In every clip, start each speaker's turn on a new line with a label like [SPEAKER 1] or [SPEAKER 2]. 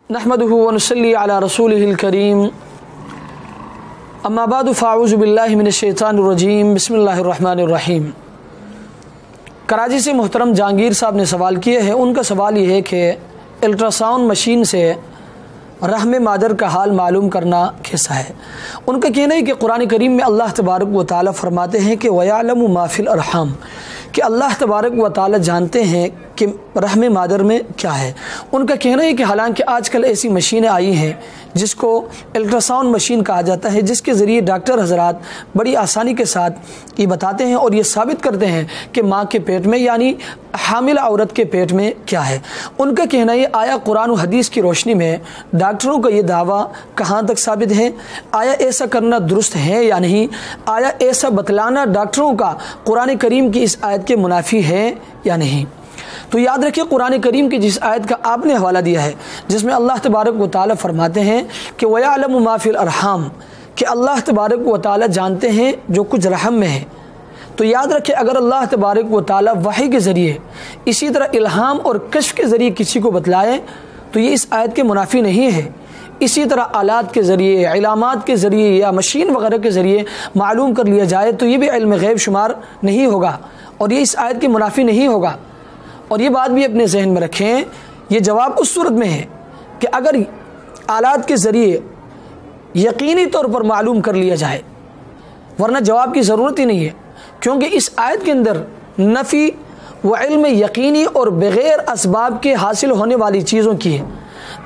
[SPEAKER 1] نحمده ونصلي على رسوله الكريم اما بعد فاعوذ بالله من الشیطان الرجیم بسم اللہ الرحمن الرحیم۔ کراچی سے محترم جہانگیر صاحب نے سوال کیے ہیں۔ ان کا سوال یہ ہے کہ الٹرا ساؤنڈ مشین سے رحم مادر کا حال معلوم کرنا کیسا ہے؟ ان کا کہنا ہے کہ قرآن کریم میں اللہ تبارک و تعالی فرماتے ہیں کہ وَيَعْلَمُ مَا فِي الْأَرْحَامِ، کہ اللہ تبارک و تعالی جانتے ہیں کہ رحم مادر میں کیا ہے۔ ان کا کہنا ہے کہ حالانکہ آج کل ایسی مشینیں آئی ہیں جس کو الٹرا ساؤنڈ مشین کہا جاتا ہے، جس کے ذریعے ڈاکٹر حضرات بڑی آسانی کے ساتھ یہ بتاتے ہیں اور یہ ثابت کرتے ہیں کہ ماں کے پیٹ میں یعنی حامل عورت کے پیٹ میں کیا ہے۔ ان کا کہنا ہے آیا قرآن و حدیث کی روشنی میں ڈاکٹروں کا یہ دعویٰ کہاں تک ثابت ہے؟ آیا ایسا کرنا درست ہے یا نہیں؟ آیا ایسا بتلانا ڈاکٹروں کا قرآن کریم کی اس آیت کے منافی ہے یا نہیں؟ تو یاد رکھیں قرآن کریم کی جس آیت کا آپ نے حوالہ دیا ہے جس میں اللہ تبارک و تعالی فرماتے ہیں کہ وَيَعْلَمُ مَا فِي الْأَرْحَامِ، کہ اللہ تبارک و تعالی جانتے ہیں جو کچھ رحم میں ہے، تو یاد رکھیں اگر اللہ تبارک و تعالی وحی کے ذریعے اسی طرح الہام اور کشف کے ذریعے کسی کو بتلائے تو یہ اس آیت کے منافی نہیں ہے۔ اسی طرح آلات کے ذریعے، علامات کے ذریعے یا مشین وغیرہ کے ذریعے معلوم کر لیا جائے تو یہ بھی علم غیب شمار نہیں ہوگا اور یہ اس آیت کے منافی نہیں ہوگا۔ اور یہ بات بھی اپنے ذہن میں رکھیں، یہ جواب اس صورت میں ہے کہ اگر آلات کے ذریعے یقینی طور پر معلوم کر لیا جائے، ورنہ جواب کی ضرورت ہی نہیں ہے، کیونکہ اس آیت کے اندر نفی و علم یقینی اور بغیر اسباب کے حاصل ہونے والی چیزوں کی ہے،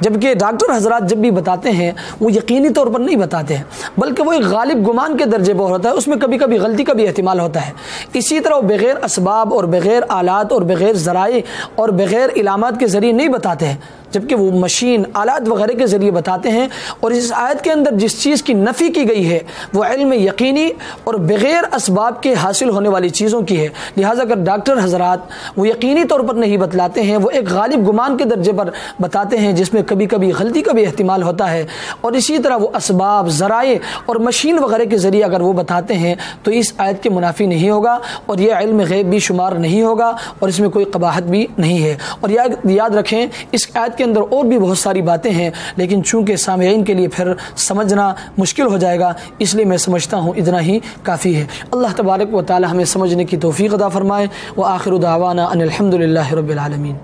[SPEAKER 1] جبکہ ڈاکٹر حضرات جب بھی بتاتے ہیں وہ یقینی طور پر نہیں بتاتے ہیں بلکہ وہ ایک غالب گمان کے درجے پر ہوتا ہے، اس میں کبھی کبھی غلطی کا بھی احتمال ہوتا ہے۔ اسی طرح وہ بغیر اسباب اور بغیر آلات اور بغیر ذرائع اور بغیر علامات کے ذریعے نہیں بتاتے ہیں، جبکہ وہ مشین آلات وغیرہ کے ذریعے بتاتے ہیں۔ اور اس آیت کے اندر جس چیز کی نفی کی گئی ہے وہ علم یقینی اور بغیر اسباب کے حاصل ہونے والی چیزوں کی ہے، لہٰذا اگر ڈاکٹر حضرات وہ یقینی طور پر نہیں بتلاتے ہیں، وہ ایک غالب گمان کے درجے پر بتاتے ہیں جس میں کبھی کبھی غلطی کا بھی احتمال ہوتا ہے، اور اسی طرح وہ اسباب، ذرائع اور مشین وغیرہ کے ذریعے اگر وہ بتاتے ہیں تو اس آیت کے منافی نہیں ہوگا اور یہ علم غیب بھی شمار نہیں ہوگا اور اس میں کوئی قباحت بھی نہیں ہے۔ اور یاد رکھیں اس آیت کے اندر اور بھی بہت ساری باتیں ہیں، لیکن چونکہ سامعین کے لیے پھر سمجھنا مشکل ہو جائے گا، اس لیے میں سمجھتا ہوں اتنا ہی کافی ہے۔ اللہ تبارک و تعالی ہمیں سمجھنے کی توفیق عطا فرمائے۔ وآخر دعوانا ان الحمد للہ رب العالمین۔